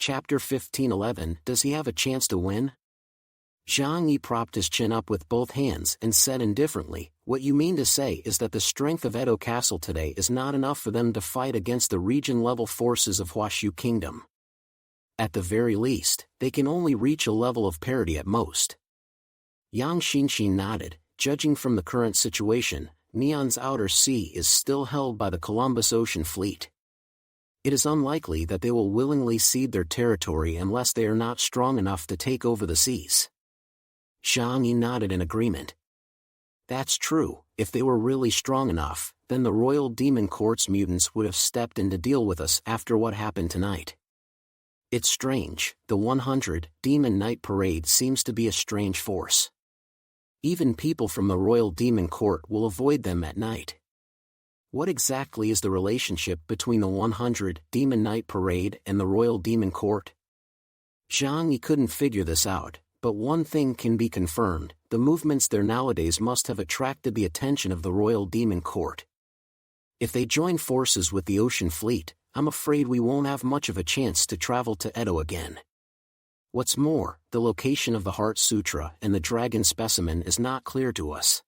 Chapter 15:11. Does he have a chance to win? Jangi propped his chin up with both hands and said indifferently, "What you mean to say is that the strength of Edo Castle today is not enough for them to fight against the region-level forces of Hwashu Kingdom. At the very least, they can only reach a level of parity at most." Yang Xinshin nodded. Judging from the current situation, Neon's outer sea is still held by the Columbus Ocean Fleet. It is unlikely that they will willingly cede their territory unless they are not strong enough to take over the seas. Zhang Yi nodded in agreement. That's true. If they were really strong enough, then the Royal Demon Court's mutants would have stepped in to deal with us after what happened tonight. It's strange, the 100 Demon Night Parade seems to be a strange force. Even people from the Royal Demon Court will avoid them at night. What exactly is the relationship between the 100 Demon Night Parade and the Royal Demon Court? Zhang Yi couldn't figure this out, but one thing can be confirmed: the movements there nowadays must have attracted the attention of the Royal Demon Court. If they join forces with the Ocean Fleet, I'm afraid we won't have much of a chance to travel to Edo again. What's more, the location of the Heart Sutra and the dragon specimen is not clear to us.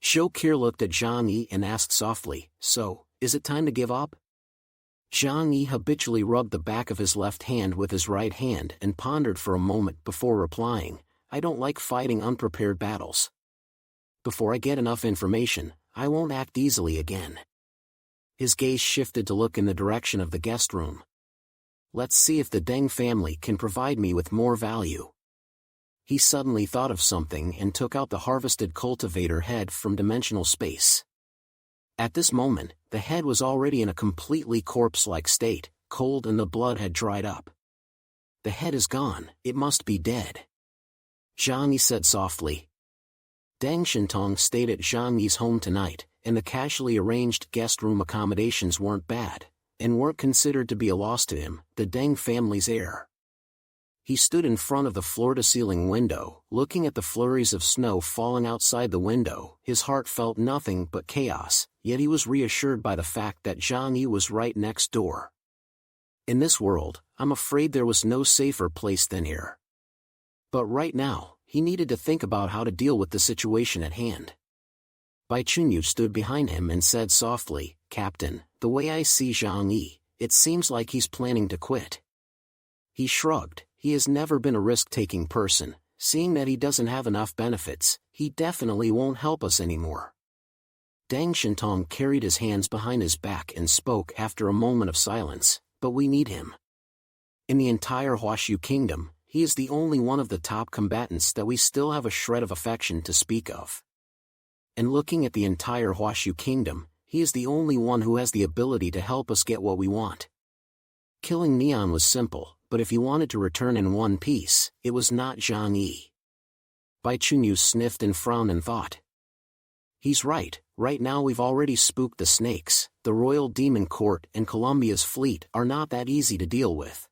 Shokir looked at Zhang Yi and asked softly, "So, is it time to give up?" Zhang Yi habitually rubbed the back of his left hand with his right hand and pondered for a moment before replying, "I don't like fighting unprepared battles. Before I get enough information, I won't act easily again." His gaze shifted to look in the direction of the guest room. "Let's see if the Deng family can provide me with more value." He suddenly thought of something and took out the harvested cultivator head from dimensional space. At this moment, the head was already in a completely corpse-like state, cold, and the blood had dried up. "The head is gone, it must be dead," Zhang Yi said softly. Deng Shintong stayed at Zhang Yi's home tonight, and the casually arranged guest room accommodations weren't bad, and weren't considered to be a loss to him, the Deng family's heir. He stood in front of the floor-to-ceiling window, looking at the flurries of snow falling outside the window. His heart felt nothing but chaos, yet he was reassured by the fact that Zhang Yi was right next door. In this world, I'm afraid there was no safer place than here. But right now, he needed to think about how to deal with the situation at hand. Bai Chunyu stood behind him and said softly, "Captain, the way I see Zhang Yi, it seems like he's planning to quit." He shrugged. He has never been a risk-taking person. Seeing that he doesn't have enough benefits, he definitely won't help us anymore. Deng Shintong carried his hands behind his back and spoke after a moment of silence, "But we need him. In the entire Hwashu Kingdom, he is the only one of the top combatants that we still have a shred of affection to speak of. And looking at the entire Hwashu Kingdom, he is the only one who has the ability to help us get what we want." Killing Neon was simple, but if he wanted to return in one piece, it was not Zhang Yi. Bai Chunyu sniffed and frowned and thought. He's right now we've already spooked the snakes. The Royal Demon Court and Columbia's fleet are not that easy to deal with.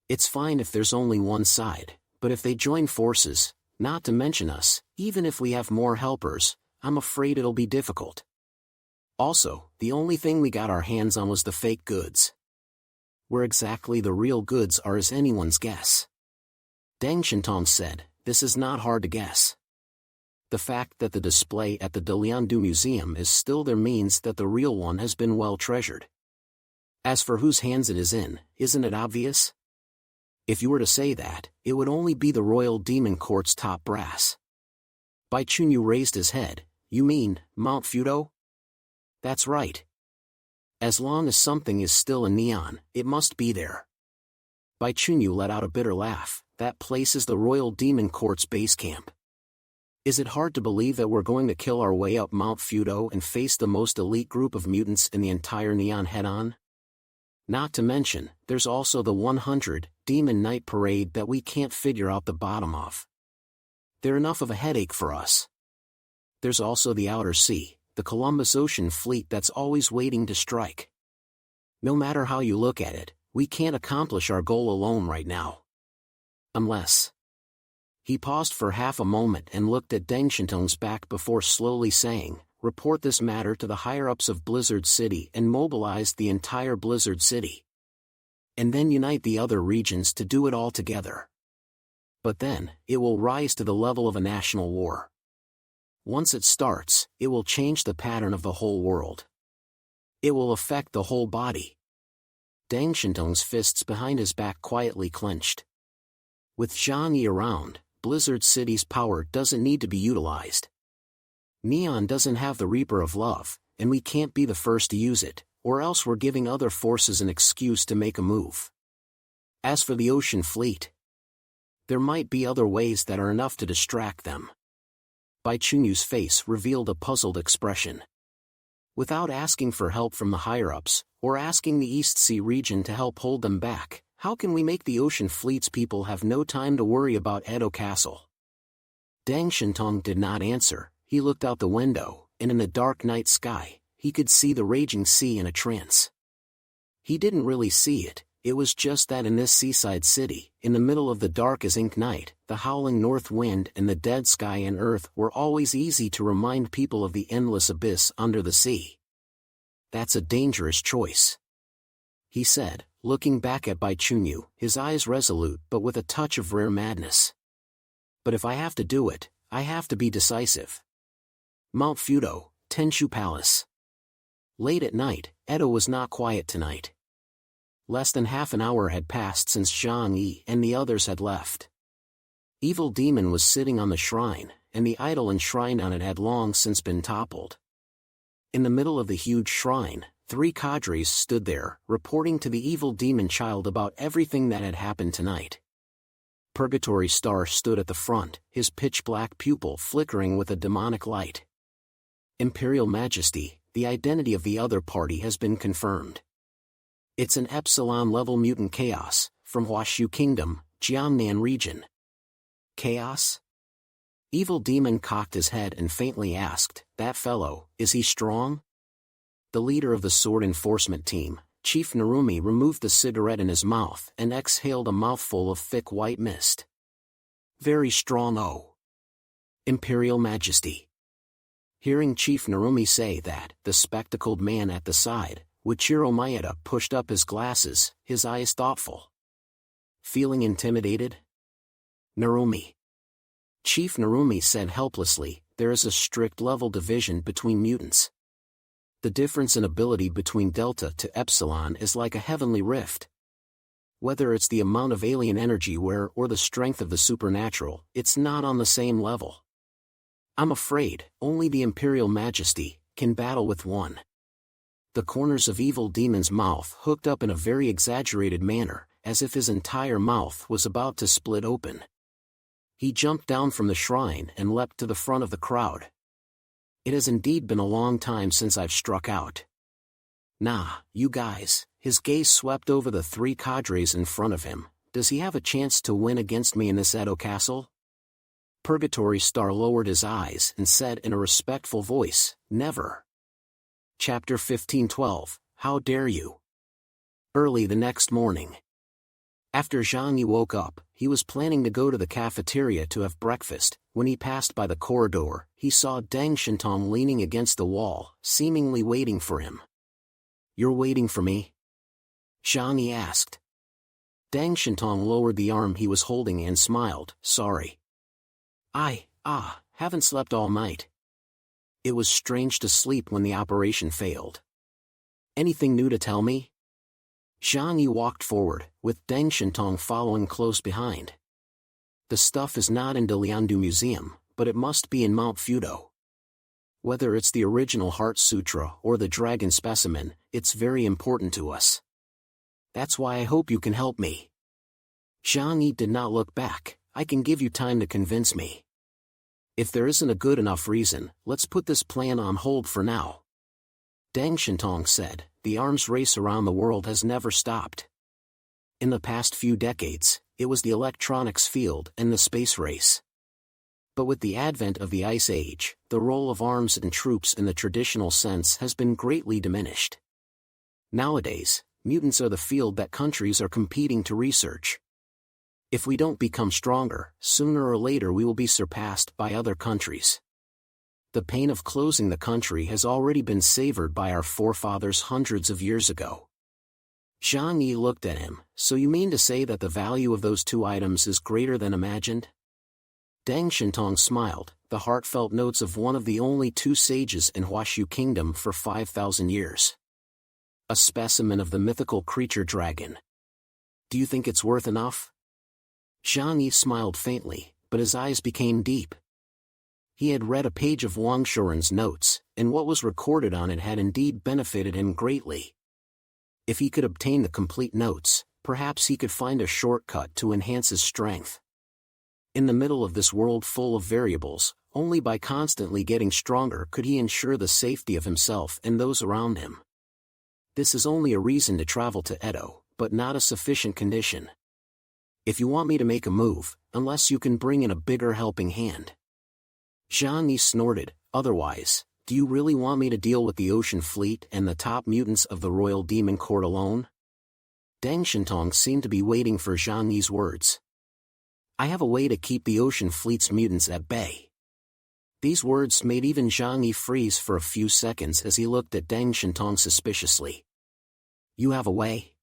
It's fine if there's only one side, but if they join forces, not to mention us, even if we have more helpers, I'm afraid it'll be difficult. Also, the only thing we got our hands on was the fake goods. Where exactly the real goods are is anyone's guess. Deng Shintong said, "This is not hard to guess. The fact that the display at the Daliandu Museum is still there means that the real one has been well treasured. As for whose hands it is in, isn't it obvious? If you were to say that, it would only be the Royal Demon Court's top brass." Bai Chunyu raised his head. "You mean, Mount Fudo?" "That's right. As long as something is still in Neon, it must be there." Bai Chunyu let out a bitter laugh. "That place is the Royal Demon Court's base camp. Is it hard to believe that we're going to kill our way up Mount Fudo and face the most elite group of mutants in the entire Neon head-on? Not to mention, there's also the 100 Demon Night Parade that we can't figure out the bottom of. They're enough of a headache for us. There's also the outer sea, the Columbus Ocean Fleet that's always waiting to strike. No matter how you look at it, we can't accomplish our goal alone right now. Unless..." He paused for half a moment and looked at Deng Shintong's back before slowly saying, "Report this matter to the higher-ups of Blizzard City and mobilize the entire Blizzard City." and then unite the other regions to do it all together. But then, it will rise to the level of a national war. Once it starts, it will change the pattern of the whole world. It will affect the whole body. Dang Shintong's fists behind his back quietly clenched. With Jangi around, Blizzard City's power doesn't need to be utilized. Neon doesn't have the Reaper of Love, and we can't be the first to use it, or else we're giving other forces an excuse to make a move. As for the Ocean Fleet, there might be other ways that are enough to distract them. Bai Chunyu's face revealed a puzzled expression. Without asking for help from the higher-ups, or asking the East Sea region to help hold them back, how can we make the Ocean Fleet's people have no time to worry about Edo Castle? Dang Shintong did not answer. He looked out the window, and in the dark night sky, he could see the raging sea in a trance. He didn't really see it. It was just that in this seaside city, in the middle of the dark as ink night, the howling north wind and the dead sky and earth were always easy to remind people of the endless abyss under the sea. That's a dangerous choice, he said, looking back at Bai Chunyu, his eyes resolute but with a touch of rare madness. But if I have to do it, I have to be decisive. Mount Fudo, Tenshu Palace. Late at night, Edo was not quiet tonight. Less than half an hour had passed since Zhang and the others had left. Evil Demon was sitting on the shrine, and the idol enshrined on it had long since been toppled. In the middle of the huge shrine, 3 cadres stood there, reporting to the Evil Demon child about everything that had happened tonight. Purgatory Star stood at the front, his pitch-black pupil flickering with a demonic light. Imperial Majesty, the identity of the other party has been confirmed. It's an Epsilon-level mutant chaos, from Huashu Kingdom, Jiangnan region. Chaos? Evil Demon cocked his head and faintly asked, "That fellow, is he strong?" The leader of the sword enforcement team, Chief Narumi, removed the cigarette in his mouth and exhaled a mouthful of thick white mist. "Very strong, oh. Imperial Majesty." Hearing Chief Narumi say that, the spectacled man at the side, Wichiro Maeda, pushed up his glasses, his eyes thoughtful. "Feeling intimidated?" "Narumi." Chief Narumi said helplessly, "There is a strict level division between mutants. The difference in ability between Delta to Epsilon is like a heavenly rift. Whether it's the amount of alien energy or the strength of the supernatural, it's not on the same level. I'm afraid, only the Imperial Majesty can battle with one." The corners of Evil Demon's mouth hooked up in a very exaggerated manner, as if his entire mouth was about to split open. He jumped down from the shrine and leapt to the front of the crowd. "It has indeed been a long time since I've struck out. Nah, you guys," his gaze swept over the 3 cadres in front of him, "does he have a chance to win against me in this Edo Castle?" Purgatory Star lowered his eyes and said in a respectful voice, "Never." Chapter 15:12, How Dare You? Early the next morning, after Zhang woke up, he was planning to go to the cafeteria to have breakfast. When he passed by the corridor, he saw Deng Shintong leaning against the wall, seemingly waiting for him. "You're waiting for me?" Zhang asked. Deng Shintong lowered the arm he was holding and smiled, "Sorry. I haven't slept all night. It was strange to sleep when the operation failed. Anything new to tell me?" Zhang walked forward, with Deng Shintong following close behind. "The stuff is not in the Liandu Museum, but it must be in Mount Fudo. Whether it's the original Heart Sutra or the dragon specimen, it's very important to us. That's why I hope you can help me." Zhang did not look back. "I can give you time to convince me. If there isn't a good enough reason, let's put this plan on hold for now." Deng Shintong said, "The arms race around the world has never stopped. In the past few decades, it was the electronics field and the space race. But with the advent of the Ice Age, the role of arms and troops in the traditional sense has been greatly diminished. Nowadays, mutants are the field that countries are competing to research. If we don't become stronger, sooner or later we will be surpassed by other countries. The pain of closing the country has already been savored by our forefathers hundreds of years ago." Jangi looked at him. So you mean to say that the value of those two items is greater than imagined? Deng Shintong smiled, the heartfelt notes of one of the only two sages in Huashu Kingdom for 5,000 years. A specimen of the mythical creature dragon. Do you think it's worth enough? Jangi smiled faintly, but his eyes became deep. He had read a page of Wang Shuren's notes, and what was recorded on it had indeed benefited him greatly. If he could obtain the complete notes, perhaps he could find a shortcut to enhance his strength. In the middle of this world full of variables, only by constantly getting stronger could he ensure the safety of himself and those around him. This is only a reason to travel to Edo, but not a sufficient condition. If you want me to make a move, unless you can bring in a bigger helping hand. Jangi snorted, otherwise, do you really want me to deal with the ocean fleet and the top mutants of the Royal Demon Court alone? Deng Shintong seemed to be waiting for Jangi's words. I have a way to keep the ocean fleet's mutants at bay. These words made even Jangi freeze for a few seconds as he looked at Deng Shintong suspiciously. You have a way?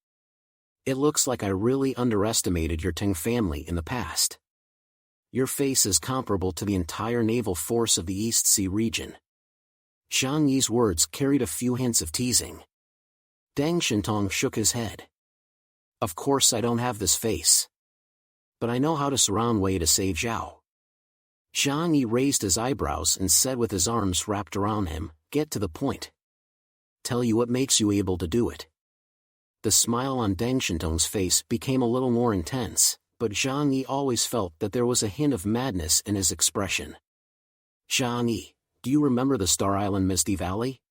It looks like I really underestimated your Tang family in the past. Your face is comparable to the entire naval force of the East Sea region. Jangi's words carried a few hints of teasing. Deng Shintong shook his head. Of course I don't have this face. But I know how to surround Wei to save Zhao. Jangi raised his eyebrows and said with his arms wrapped around him, get to the point. Tell you what makes you able to do it. The smile on Deng Shintong's face became a little more intense, but Jangi always felt that there was a hint of madness in his expression. Jangi, do you remember the Star Island Misty Valley?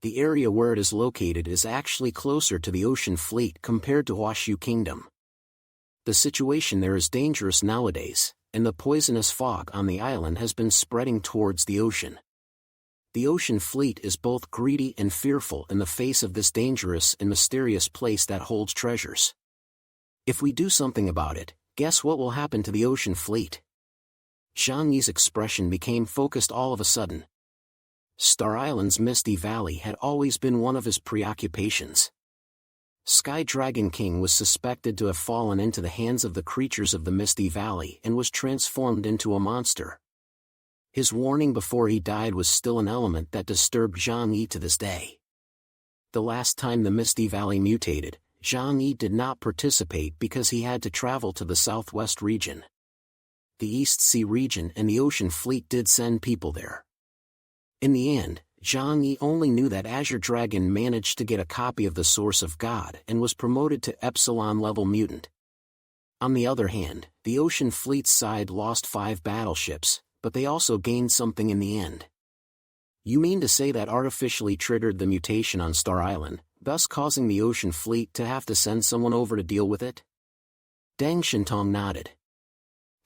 The area where it is located is actually closer to the ocean fleet compared to Huashu Kingdom. The situation there is dangerous nowadays, and the poisonous fog on the island has been spreading towards the ocean. The ocean fleet is both greedy and fearful in the face of this dangerous and mysterious place that holds treasures. If we do something about it, guess what will happen to the ocean fleet? Jangi's expression became focused all of a sudden. Star Island's Misty Valley had always been one of his preoccupations. Sky Dragon King was suspected to have fallen into the hands of the creatures of the Misty Valley and was transformed into a monster. His warning before he died was still an element that disturbed Jangi to this day. The last time the Misty Valley mutated, Jangi did not participate because he had to travel to the southwest region. The East Sea region and the Ocean Fleet did send people there. In the end, Jangi only knew that Azure Dragon managed to get a copy of the Source of God and was promoted to Epsilon-level mutant. On the other hand, the Ocean Fleet's side lost 5 battleships, but they also gained something in the end. You mean to say that artificially triggered the mutation on Star Island, thus causing the Ocean Fleet to have to send someone over to deal with it? Deng Shintong nodded.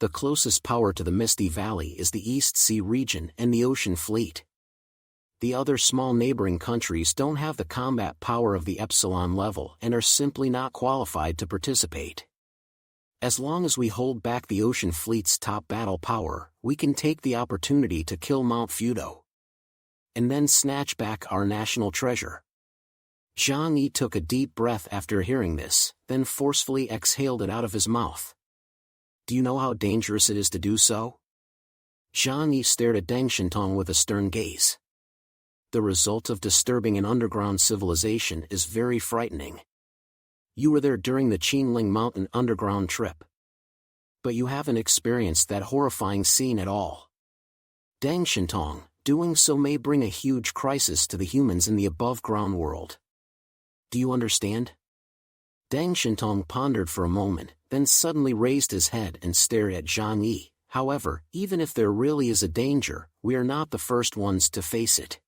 The closest power to the Misty Valley is the East Sea region and the Ocean Fleet. The other small neighboring countries don't have the combat power of the Epsilon level and are simply not qualified to participate. As long as we hold back the Ocean Fleet's top battle power, we can take the opportunity to kill Mount Fudo. And then snatch back our national treasure. Jangi took a deep breath after hearing this, then forcefully exhaled it out of his mouth. Do you know how dangerous it is to do so? Jangi stared at Deng Shintong with a stern gaze. The result of disturbing an underground civilization is very frightening. You were there during the Qinling Mountain underground trip. But you haven't experienced that horrifying scene at all. Deng Shintong, doing so may bring a huge crisis to the humans in the above-ground world. Do you understand? Deng Shintong pondered for a moment, then suddenly raised his head and stared at Jangi. However, even if there really is a danger, we are not the first ones to face it.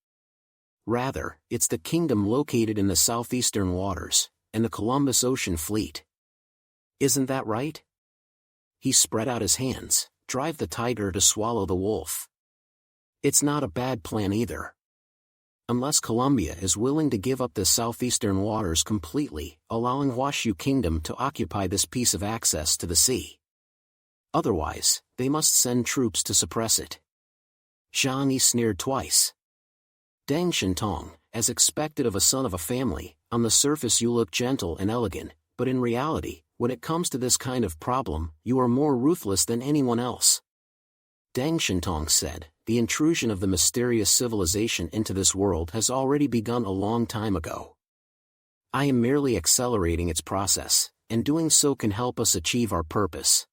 Rather, it's the kingdom located in the southeastern waters, and the Columbus Ocean Fleet. Isn't that right? He spread out his hands, drive the tiger to swallow the wolf. It's not a bad plan either. Unless Columbia is willing to give up the southeastern waters completely, allowing Huashu Kingdom to occupy this piece of access to the sea. Otherwise, they must send troops to suppress it. Jangi sneered twice. Deng Shintong, as expected of a son of a family. On the surface you look gentle and elegant, but in reality, when it comes to this kind of problem, you are more ruthless than anyone else. Deng Shintong said, the intrusion of the mysterious civilization into this world has already begun a long time ago. I am merely accelerating its process, and doing so can help us achieve our purpose.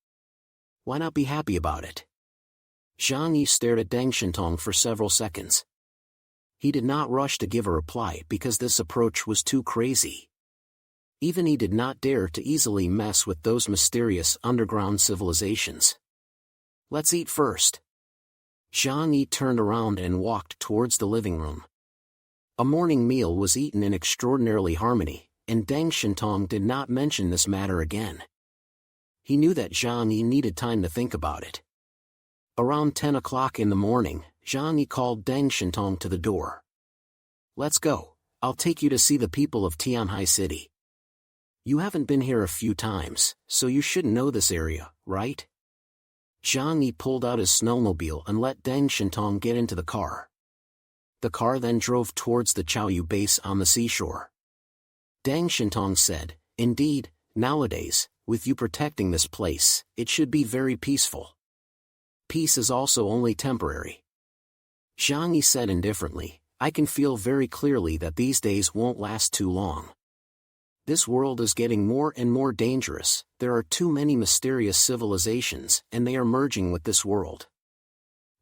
Why not be happy about it? Jangi stared at Deng Shintong for several seconds. He did not rush to give a reply because this approach was too crazy. Even he did not dare to easily mess with those mysterious underground civilizations. Let's eat first. Jangi turned around and walked towards the living room. A morning meal was eaten in extraordinarily harmony, and Deng Shintong did not mention this matter again. He knew that Jangi needed time to think about it. Around 10 o'clock in the morning, Jangi called Deng Shintong to the door. Let's go, I'll take you to see the people of Tianhai City. You haven't been here a few times, so you should know this area, right? Jangi pulled out his snowmobile and let Deng Shintong get into the car. The car then drove towards the Chaoyu base on the seashore. Deng Shintong said, indeed, nowadays, with you protecting this place, it should be very peaceful. Peace is also only temporary. Jangi said indifferently, I can feel very clearly that these days won't last too long. This world is getting more and more dangerous, there are too many mysterious civilizations, and they are merging with this world.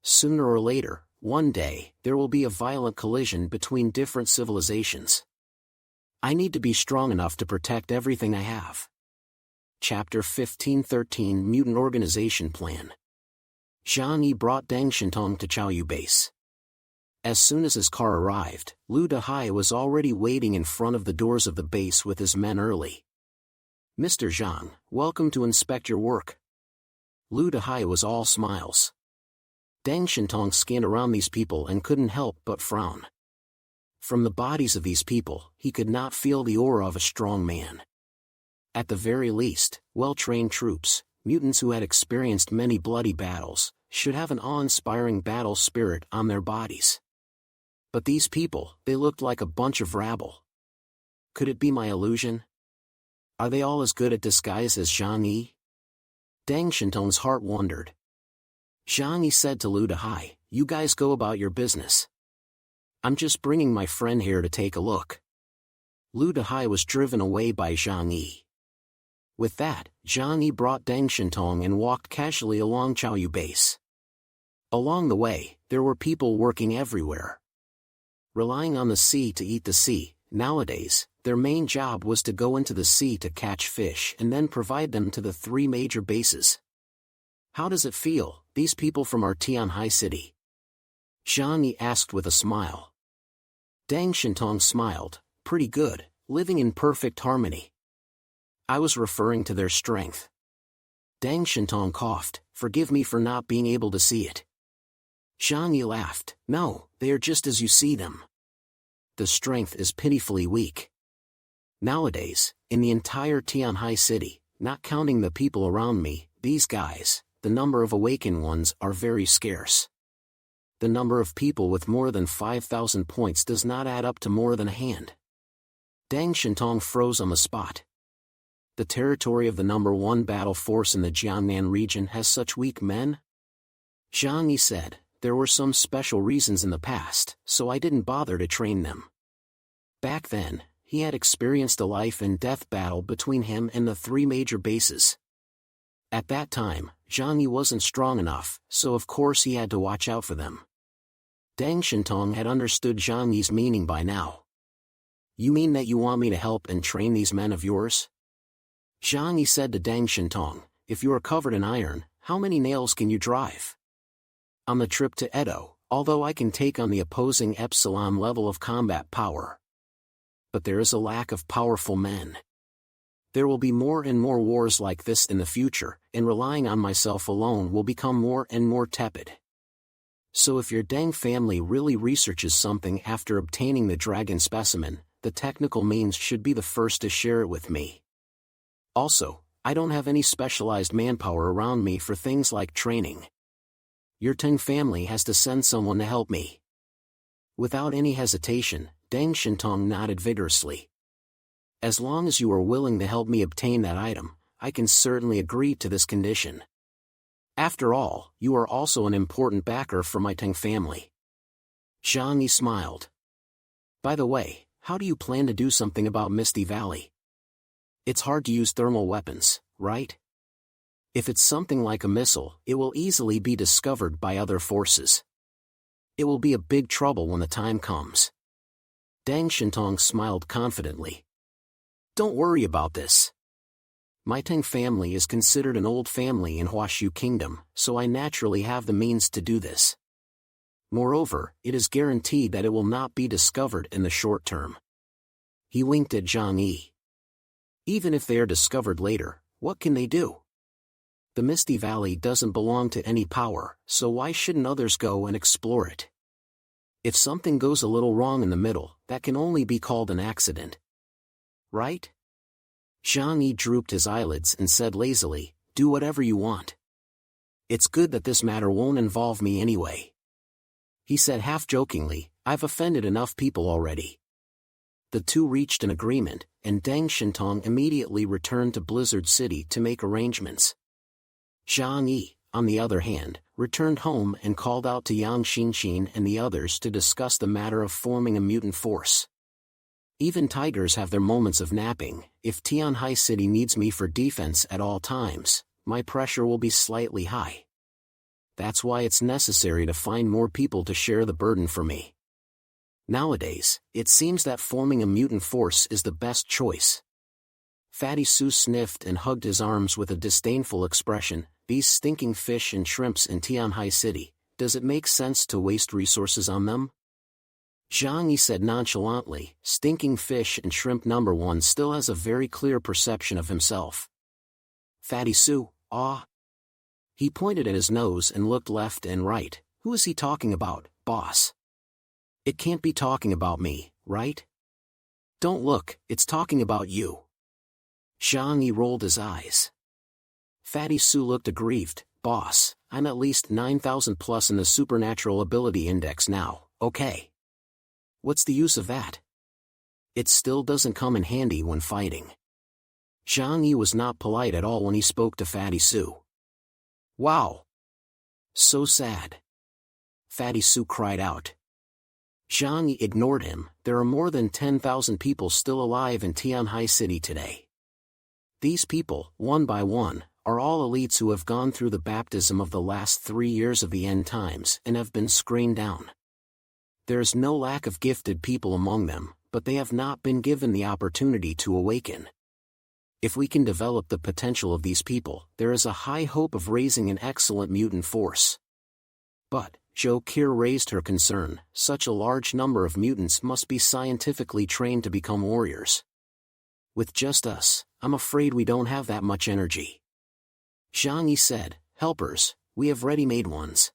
Sooner or later, one day, there will be a violent collision between different civilizations. I need to be strong enough to protect everything I have. Chapter 15-13 Mutant Organization Plan. Jangi brought Deng Shintong to Chaoyu base. As soon as his car arrived, Lu Dehai was already waiting in front of the doors of the base with his men early. Mr. Zhang, welcome to inspect your work. Lu Dehai was all smiles. Deng Shintong scanned around these people and couldn't help but frown. From the bodies of these people, he could not feel the aura of a strong man. At the very least, well-trained troops, mutants who had experienced many bloody battles, should have an awe-inspiring battle spirit on their bodies. But these people, they looked like a bunch of rabble. Could it be my illusion? Are they all as good at disguise as Jangi? Deng Shintong's heart wondered. Jangi said to Lu Dehai, you guys go about your business. I'm just bringing my friend here to take a look. Lu Dehai was driven away by Jangi. With that, Jangi brought Deng Shintong and walked casually along Chaoyu base. Along the way, there were people working everywhere. Relying on the sea to eat the sea, nowadays, their main job was to go into the sea to catch fish and then provide them to the 3 major bases. How does it feel, these people from our Tianhai city? Jangi asked with a smile. Deng Shintong smiled, pretty good, living in perfect harmony. I was referring to their strength. Deng Shintong coughed, forgive me for not being able to see it. Jangi laughed, no, they are just as you see them. The strength is pitifully weak. Nowadays, in the entire Tianhai city, not counting the people around me, these guys, the number of awakened ones are very scarce. The number of people with more than 5,000 points does not add up to more than a hand. Deng Shintong froze on the spot. The territory of the number 1 battle force in the Jiangnan region has such weak men? Jangi said, there were some special reasons in the past, so I didn't bother to train them. Back then, he had experienced a life and death battle between him and the 3 major bases. At that time, Jangi wasn't strong enough, so of course he had to watch out for them. Deng Shintong had understood Jangi's meaning by now. You mean that you want me to help and train these men of yours? Jangi said to Deng Shintong, if you are covered in iron, how many nails can you drive? On the trip to Edo, although I can take on the opposing epsilon level of combat power. But there is a lack of powerful men. There will be more and more wars like this in the future, and relying on myself alone will become more and more tepid. So if your Deng family really researches something after obtaining the dragon specimen, the technical means should be the first to share it with me. Also, I don't have any specialized manpower around me for things like training. Your Teng family has to send someone to help me. Without any hesitation, Deng Shintong nodded vigorously. As long as you are willing to help me obtain that item, I can certainly agree to this condition. After all, you are also an important backer for my Tang family. Jangi smiled. By the way, how do you plan to do something about Misty Valley? It's hard to use thermal weapons, right? If it's something like a missile, it will easily be discovered by other forces. It will be a big trouble when the time comes. Deng Shintong smiled confidently. Don't worry about this. My Tang family is considered an old family in Huashu Kingdom, so I naturally have the means to do this. Moreover, it is guaranteed that it will not be discovered in the short term. He winked at Jangi. Even if they are discovered later, what can they do? The Misty Valley doesn't belong to any power, so why shouldn't others go and explore it? If something goes a little wrong in the middle, that can only be called an accident. Right? Jangi drooped his eyelids and said lazily, do whatever you want. It's good that this matter won't involve me anyway. He said half-jokingly, I've offended enough people already. The two reached an agreement, and Deng Shintong immediately returned to Blizzard City to make arrangements. Jangi, on the other hand, returned home and called out to Yang Xinxin and the others to discuss the matter of forming a mutant force. Even tigers have their moments of napping. If Tianhai City needs me for defense at all times, my pressure will be slightly high. That's why it's necessary to find more people to share the burden for me. Nowadays, it seems that forming a mutant force is the best choice. Fatty Su sniffed and hugged his arms with a disdainful expression. These stinking fish and shrimps in Tianhai City, does it make sense to waste resources on them? Jangi said nonchalantly, stinking fish and shrimp number one still has a very clear perception of himself. Fatty Su, ah. He pointed at his nose and looked left and right. Who is he talking about, boss? It can't be talking about me, right? Don't look, it's talking about you. Jangi rolled his eyes. Fatty Su looked aggrieved. Boss, I'm at least 9,000 plus in the supernatural ability index now, okay? What's the use of that? It still doesn't come in handy when fighting. Jangi was not polite at all when he spoke to Fatty Su. Wow! So sad. Fatty Su cried out. Jangi ignored him. There are more than 10,000 people still alive in Tianhai City today. These people, one by one, are all elites who have gone through the baptism of the last 3 years of the end times and have been screened down. There is no lack of gifted people among them, but they have not been given the opportunity to awaken. If we can develop the potential of these people, there is a high hope of raising an excellent mutant force. But, Zhou Qir raised her concern, such a large number of mutants must be scientifically trained to become warriors. With just us, I'm afraid we don't have that much energy. Jangi said, helpers, we have ready-made ones.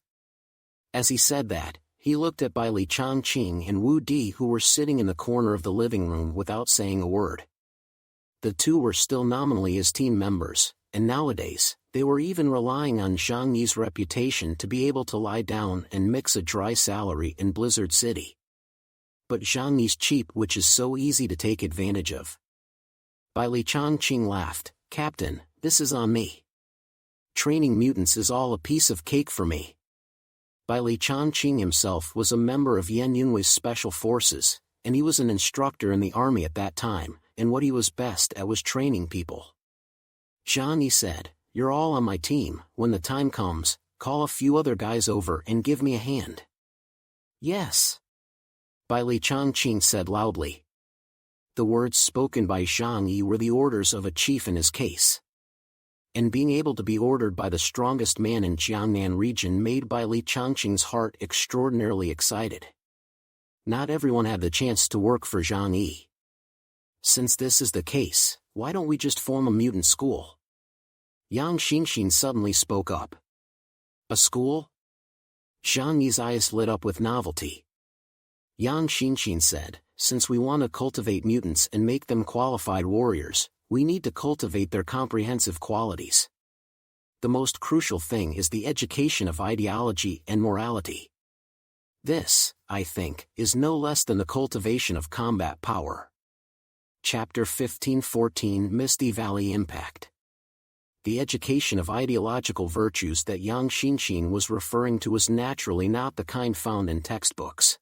As he said that, he looked at Bai Li Changqing and Wu Di who were sitting in the corner of the living room without saying a word. The two were still nominally his team members, and nowadays, they were even relying on Zhang Yi's reputation to be able to lie down and mix a dry salary in Blizzard City. But Zhang Yi's cheap, which is so easy to take advantage of. Bai Li Changqing laughed, Captain, this is on me. Training mutants is all a piece of cake for me. Bai Li Changqing himself was a member of Yan Yunwei's special forces, and he was an instructor in the army at that time, and what he was best at was training people. Zhang Yi said, you're all on my team. When the time comes, call a few other guys over and give me a hand. Yes. Bai Li Changqing said loudly. The words spoken by Zhang Yi were the orders of a chief in his case. And being able to be ordered by the strongest man in Jiangnan region made Bai Li Changqing's heart extraordinarily excited. Not everyone had the chance to work for Zhang Yi. Since this is the case, why don't we just form a mutant school? Yang Xinxin suddenly spoke up. A school? Zhang Yi's eyes lit up with novelty. Yang Xinxin said, since we want to cultivate mutants and make them qualified warriors, we need to cultivate their comprehensive qualities. The most crucial thing is the education of ideology and morality. This, I think, is no less than the cultivation of combat power. Chapter 15-14 Misty Valley Impact. The education of ideological virtues that Yang Xinxin was referring to was naturally not the kind found in textbooks.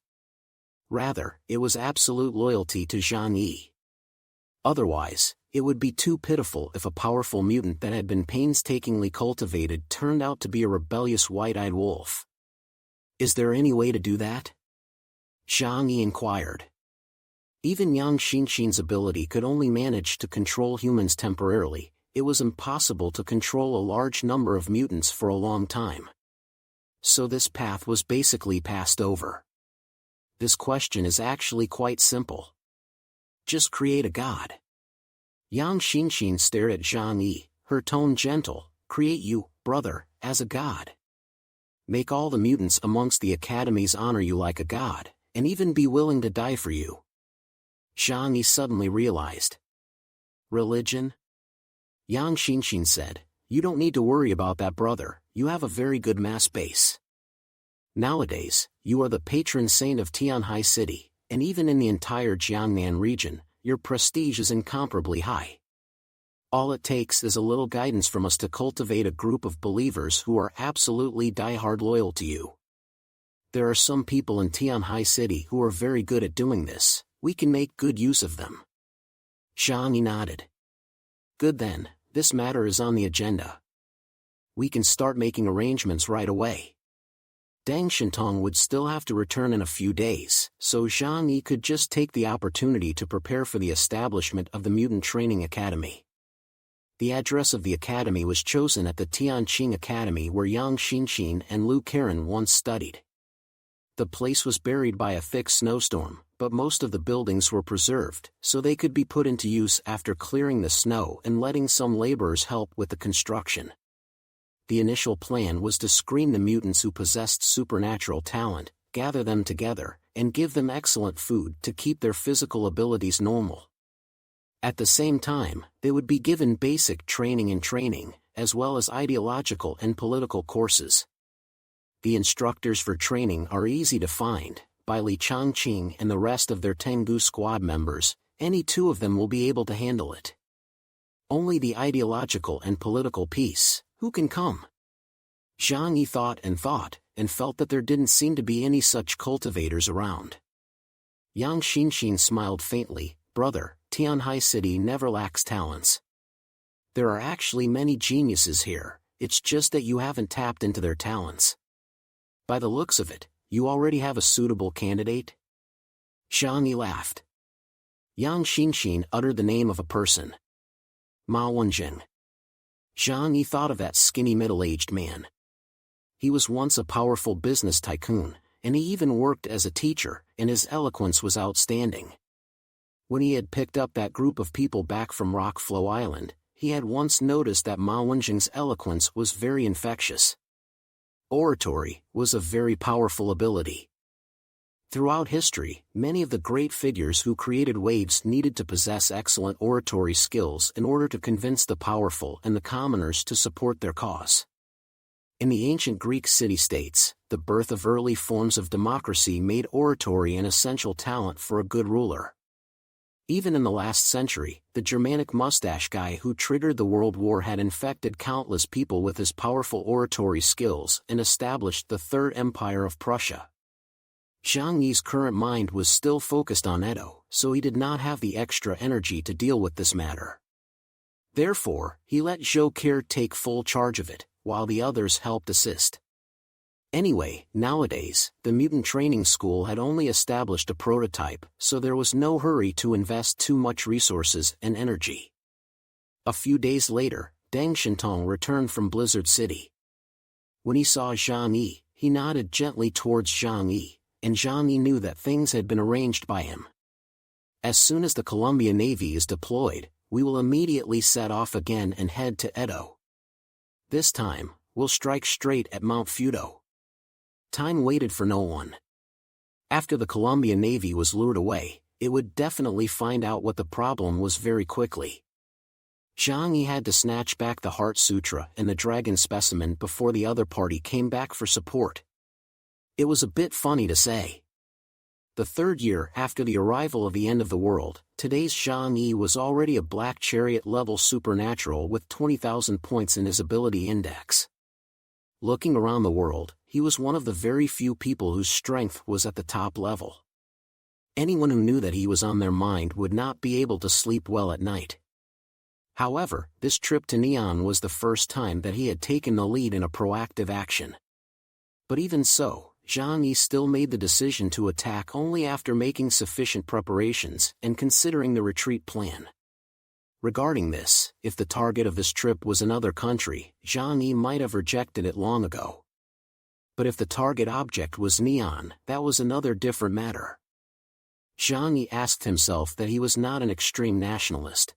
Rather, it was absolute loyalty to Jangi. Otherwise, it would be too pitiful if a powerful mutant that had been painstakingly cultivated turned out to be a rebellious white-eyed wolf. Is there any way to do that? Zhang Yi inquired. Even Yang Xinxin's ability could only manage to control humans temporarily. It was impossible to control a large number of mutants for a long time. So this path was basically passed over. This question is actually quite simple. Just create a god. Yang Xinxin stared at Zhang Yi, her tone gentle. Create you, brother, as a god. Make all the mutants amongst the academies honor you like a god, and even be willing to die for you. Zhang Yi suddenly realized. Religion? Yang Xinxin said, you don't need to worry about that, brother, you have a very good mass base. Nowadays, you are the patron saint of Tianhai City, and even in the entire Jiangnan region, your prestige is incomparably high. All it takes is a little guidance from us to cultivate a group of believers who are absolutely die-hard loyal to you. There are some people in Tianhai City who are very good at doing this. We can make good use of them. Zhang Yi nodded. Good then, this matter is on the agenda. We can start making arrangements right away. Deng Shintong would still have to return in a few days, so Zhang Yi could just take the opportunity to prepare for the establishment of the Mutant Training Academy. The address of the academy was chosen at the Tianqing Academy where Yang Xinxin and Lu Karen once studied. The place was buried by a thick snowstorm, but most of the buildings were preserved, so they could be put into use after clearing the snow and letting some laborers help with the construction. The initial plan was to screen the mutants who possessed supernatural talent, gather them together, and give them excellent food to keep their physical abilities normal. At the same time, they would be given basic training, as well as ideological and political courses. The instructors for training are easy to find. By Li Changqing and the rest of their Tengu squad members, any two of them will be able to handle it. Only the ideological and political piece, who can come? Zhang Yi thought, and felt that there didn't seem to be any such cultivators around. Yang Xinxin smiled faintly. Brother, Tianhai City never lacks talents. There are actually many geniuses here, it's just that you haven't tapped into their talents. By the looks of it, you already have a suitable candidate? Zhang Yi laughed. Yang Xinxin uttered the name of a person. Ma Wenjing. Zhang Yi thought of that skinny middle-aged man. He was once a powerful business tycoon, and he even worked as a teacher, and his eloquence was outstanding. When he had picked up that group of people back from Rockflow Island, he had once noticed that Ma Wenjing's eloquence was very infectious. Oratory was a very powerful ability. Throughout history, many of the great figures who created waves needed to possess excellent oratory skills in order to convince the powerful and the commoners to support their cause. In the ancient Greek city-states, the birth of early forms of democracy made oratory an essential talent for a good ruler. Even in the last century, the Germanic mustache guy who triggered the World War had infected countless people with his powerful oratory skills and established the Third Empire of Prussia. Zhang Yi's current mind was still focused on Edo, so he did not have the extra energy to deal with this matter. Therefore, he let Zhou Keir take full charge of it, while the others helped assist. Anyway, nowadays, the mutant training school had only established a prototype, so there was no hurry to invest too much resources and energy. A few days later, Deng Shintong returned from Blizzard City. When he saw Zhang Yi, he nodded gently towards Zhang Yi, and Zhang Yi knew that things had been arranged by him. As soon as the Columbia Navy is deployed, we will immediately set off again and head to Edo. This time, we'll strike straight at Mount Fudo. Time waited for no one. After the Columbia Navy was lured away, it would definitely find out what the problem was very quickly. Zhang Yi had to snatch back the Heart Sutra and the Dragon Specimen before the other party came back for support. It was a bit funny to say. The third year after the arrival of the end of the world, today's Jangi was already a black chariot-level supernatural with 20,000 points in his ability index. Looking around the world, he was one of the very few people whose strength was at the top level. Anyone who knew that he was on their mind would not be able to sleep well at night. However, this trip to Neon was the first time that he had taken the lead in a proactive action. But even so, Jangi still made the decision to attack only after making sufficient preparations and considering the retreat plan. Regarding this, if the target of this trip was another country, Jangi might have rejected it long ago. But if the target object was Neon, that was another different matter. Jangi asked himself that he was not an extreme nationalist.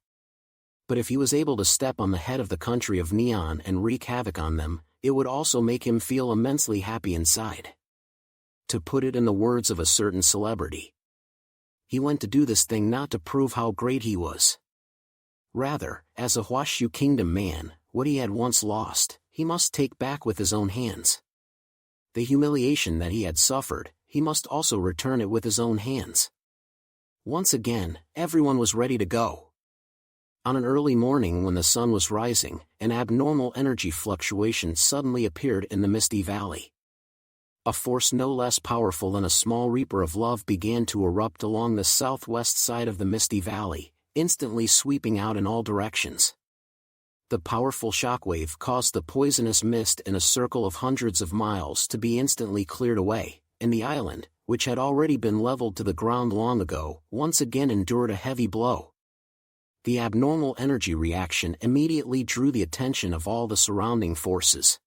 But if he was able to step on the head of the country of Neon and wreak havoc on them, it would also make him feel immensely happy inside. To put it in the words of a certain celebrity, he went to do this thing not to prove how great he was. Rather, as a Huashu Kingdom man, what he had once lost, he must take back with his own hands. The humiliation that he had suffered, he must also return it with his own hands. Once again, everyone was ready to go. On an early morning when the sun was rising, an abnormal energy fluctuation suddenly appeared in the Misty Valley. A force no less powerful than a small reaper of love began to erupt along the southwest side of the Misty Valley, instantly sweeping out in all directions. The powerful shockwave caused the poisonous mist in a circle of hundreds of miles to be instantly cleared away, and the island, which had already been leveled to the ground long ago, once again endured a heavy blow. The abnormal energy reaction immediately drew the attention of all the surrounding forces.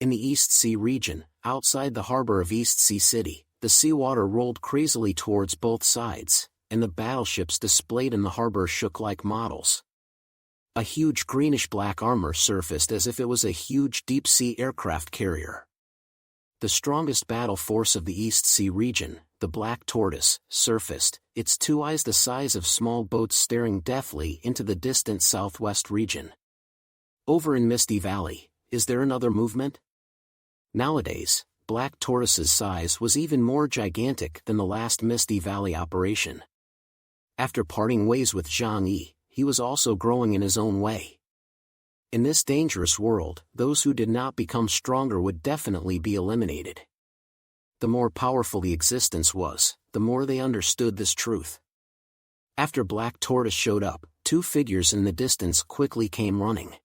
In the East Sea region, outside the harbor of East Sea City, the seawater rolled crazily towards both sides, and the battleships displayed in the harbor shook like models. A huge greenish-black armor surfaced as if it was a huge deep-sea aircraft carrier. The strongest battle force of the East Sea region, the Black Tortoise, surfaced, its two eyes the size of small boats staring deathly into the distant southwest region. Over in Misty Valley, is there another movement? Nowadays, Black Tortoise's size was even more gigantic than the last Misty Valley operation. After parting ways with Jangi, he was also growing in his own way. In this dangerous world, those who did not become stronger would definitely be eliminated. The more powerful the existence was, the more they understood this truth. After Black Tortoise showed up, two figures in the distance quickly came running.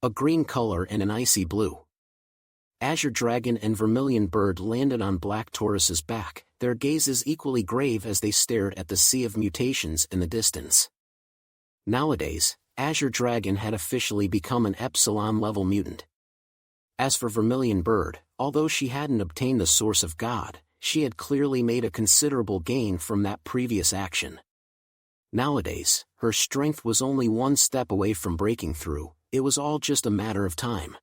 A green color and an icy blue. Azure Dragon and Vermilion Bird landed on Black Tortoise's back, their gazes equally grave as they stared at the sea of mutations in the distance. Nowadays, Azure Dragon had officially become an Epsilon-level mutant. As for Vermilion Bird, although she hadn't obtained the Source of God, she had clearly made a considerable gain from that previous action. Nowadays, her strength was only one step away from breaking through, it was all just a matter of time.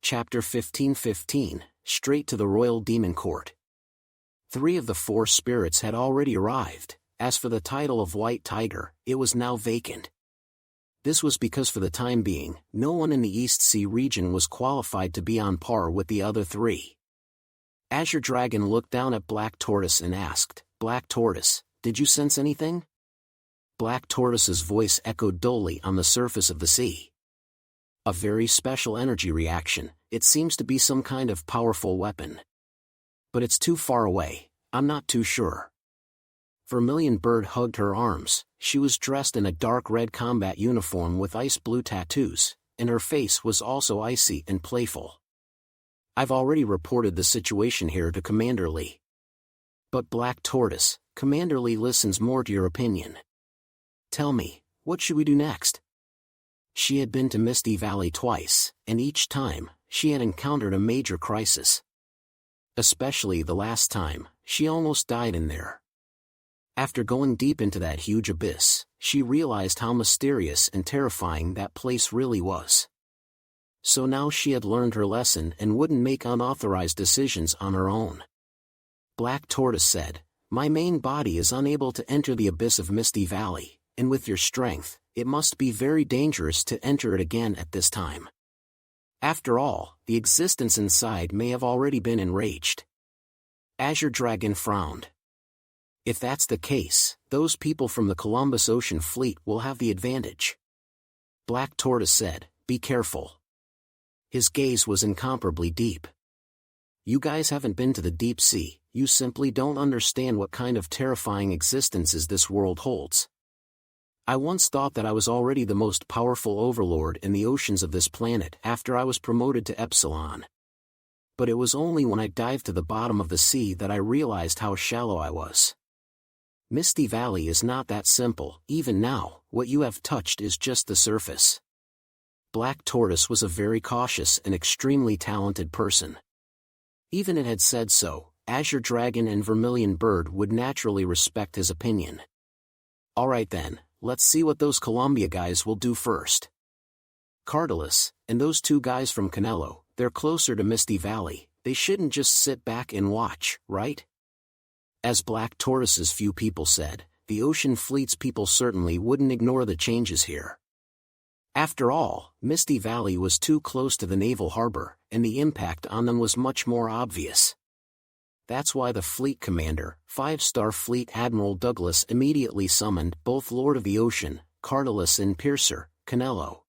Chapter 15:15, Straight to the Royal Demon Court. 3 of the 4 spirits had already arrived. As for the title of White Tiger, it was now vacant. This was because for the time being, no one in the East Sea region was qualified to be on par with the other 3. Azure Dragon looked down at Black Tortoise and asked, "Black Tortoise, did you sense anything?" Black Tortoise's voice echoed dully on the surface of the sea. "A very special energy reaction, it seems to be some kind of powerful weapon. But it's too far away, I'm not too sure." Vermilion Bird hugged her arms. She was dressed in a dark red combat uniform with ice blue tattoos, and her face was also icy and playful. "I've already reported the situation here to Commander Lee." "But Black Tortoise, Commander Lee listens more to your opinion. Tell me, what should we do next?" She had been to Misty Valley twice, and each time, she had encountered a major crisis. Especially the last time, she almost died in there. After going deep into that huge abyss, she realized how mysterious and terrifying that place really was. So now she had learned her lesson and wouldn't make unauthorized decisions on her own. Black Tortoise said, "My main body is unable to enter the abyss of Misty Valley, and with your strength, it must be very dangerous to enter it again at this time. After all, the existence inside may have already been enraged. Azure Dragon frowned. If that's the case, those people from the Columbus Ocean Fleet will have the advantage. Black Tortoise said, "Be careful." His gaze was incomparably deep. You guys haven't been to the deep sea, you simply don't understand what kind of terrifying existences this world holds. I once thought that I was already the most powerful overlord in the oceans of this planet after I was promoted to Epsilon. But it was only when I dived to the bottom of the sea that I realized how shallow I was. Misty Valley is not that simple. Even now, what you have touched is just the surface. Black Tortoise was a very cautious and extremely talented person. Even it had said so, Azure Dragon and Vermilion Bird would naturally respect his opinion. Alright then, let's see what those Columbia guys will do first. Cardalus, and those two guys from Canelo, they're closer to Misty Valley, they shouldn't just sit back and watch, right? As Black Tortoise's few people said, the Ocean Fleet's people certainly wouldn't ignore the changes here. After all, Misty Valley was too close to the naval harbor, and the impact on them was much more obvious. That's why the fleet commander, 5-star Fleet Admiral Douglas, immediately summoned both Lord of the Ocean, Cardalus, and Piercer, Canelo.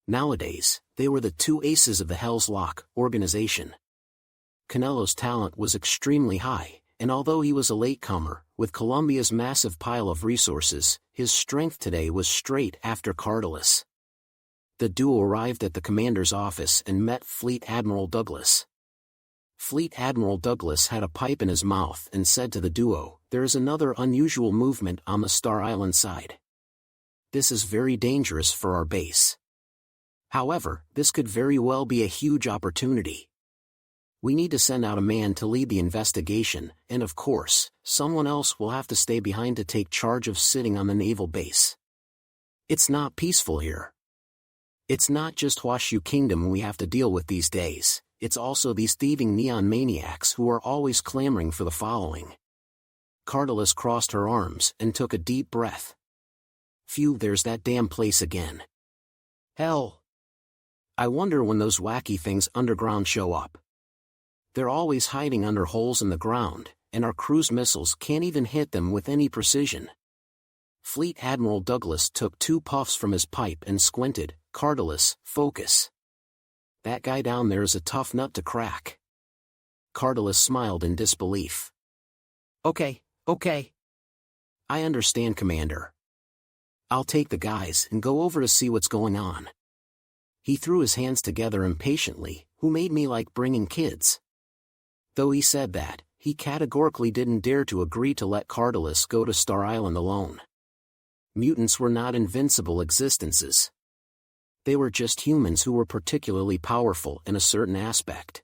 Nowadays, they were the two aces of the Hell's Lock organization. Canelo's talent was extremely high, and although he was a latecomer, with Columbia's massive pile of resources, his strength today was straight after Cardalus. The duo arrived at the commander's office and met Fleet Admiral Douglas. Fleet Admiral Douglas had a pipe in his mouth and said to the duo, "There is another unusual movement on the Star Island side. This is very dangerous for our base. However, this could very well be a huge opportunity. We need to send out a man to lead the investigation, and of course, someone else will have to stay behind to take charge of sitting on the naval base. It's not peaceful here. It's not just Huashu Kingdom we have to deal with these days, it's also these thieving neon maniacs who are always clamoring for the following." Cardalus crossed her arms and took a deep breath. "Phew, there's that damn place again. Hell. I wonder when those wacky things underground show up. They're always hiding under holes in the ground, and our cruise missiles can't even hit them with any precision." Fleet Admiral Douglas took 2 puffs from his pipe and squinted. "Cardalus, focus. That guy down there is a tough nut to crack." Cardalus smiled in disbelief. Okay. I understand, Commander. I'll take the guys and go over to see what's going on." He threw his hands together impatiently. Who made me like bringing kids? Though he said that, he categorically didn't dare to agree to let Cardalus go to Star Island alone. Mutants were not invincible existences. They were just humans who were particularly powerful in a certain aspect.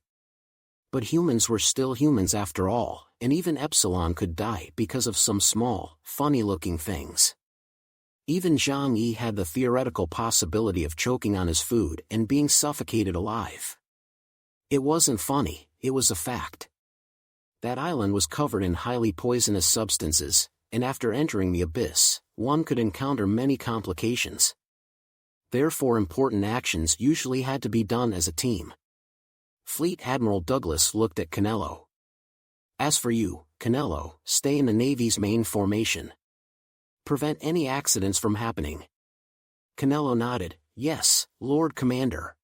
But humans were still humans after all, and even Epsilon could die because of some small, funny-looking things. Even Jangi had the theoretical possibility of choking on his food and being suffocated alive. It wasn't funny, it was a fact. That island was covered in highly poisonous substances, and after entering the abyss, one could encounter many complications. Therefore important actions usually had to be done as a team. Fleet Admiral Douglas looked at Canelo. "As for you, Canelo, stay in the Navy's main formation. Prevent any accidents from happening." Canelo nodded, "Yes, Lord Commander."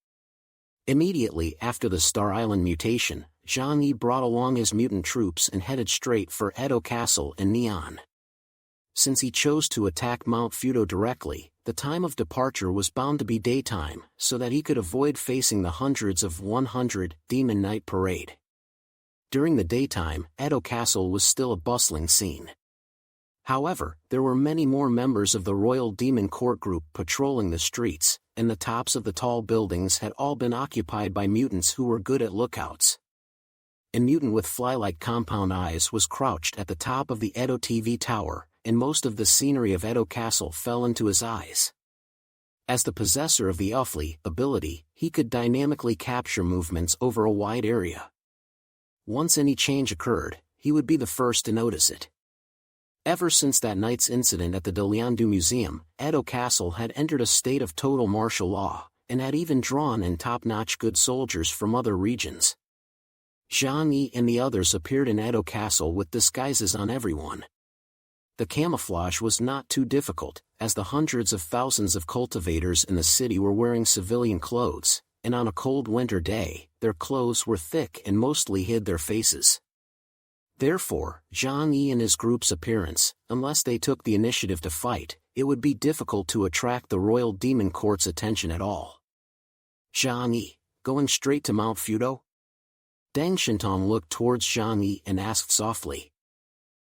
Immediately after the Star Island mutation, Jangi brought along his mutant troops and headed straight for Edo Castle in Neon. Since he chose to attack Mount Fudo directly, the time of departure was bound to be daytime, so that he could avoid facing the hundreds of 100 Demon Night Parade. During the daytime, Edo Castle was still a bustling scene. However, there were many more members of the Royal Demon Court group patrolling the streets, and the tops of the tall buildings had all been occupied by mutants who were good at lookouts. A mutant with fly-like compound eyes was crouched at the top of the Edo TV tower, and most of the scenery of Edo Castle fell into his eyes. As the possessor of the Uffley ability, he could dynamically capture movements over a wide area. Once any change occurred, he would be the first to notice it. Ever since that night's incident at the Deliandu Museum, Edo Castle had entered a state of total martial law, and had even drawn in top-notch good soldiers from other regions. Jangi and the others appeared in Edo Castle with disguises on everyone. The camouflage was not too difficult, as the hundreds of thousands of cultivators in the city were wearing civilian clothes, and on a cold winter day, their clothes were thick and mostly hid their faces. Therefore, Jangi and his group's appearance, unless they took the initiative to fight, it would be difficult to attract the Royal Demon Court's attention at all. Jangi, going straight to Mount Fudo? Deng Shintong looked towards Jangi and asked softly.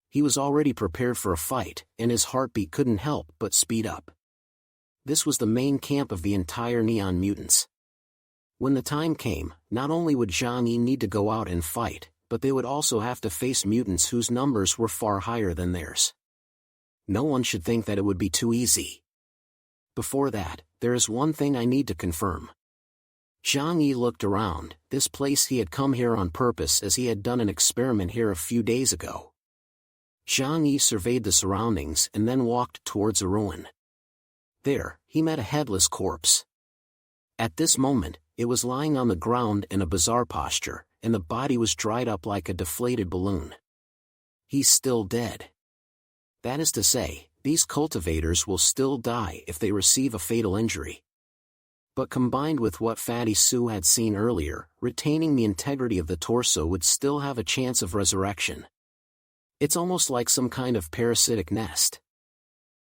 He was already prepared for a fight, and his heartbeat couldn't help but speed up. This was the main camp of the entire Neon Mutants. When the time came, not only would Jangi need to go out and fight, but they would also have to face mutants whose numbers were far higher than theirs. No one should think that it would be too easy. Before that, there is one thing I need to confirm. Jangi looked around. This place, he had come here on purpose as he had done an experiment here a few days ago. Jangi surveyed the surroundings and then walked towards a ruin. There, he met a headless corpse. At this moment, it was lying on the ground in a bizarre posture, and the body was dried up like a deflated balloon. He's still dead. That is to say, these cultivators will still die if they receive a fatal injury. But combined with what Fatty Sue had seen earlier, retaining the integrity of the torso would still have a chance of resurrection. It's almost like some kind of parasitic nest.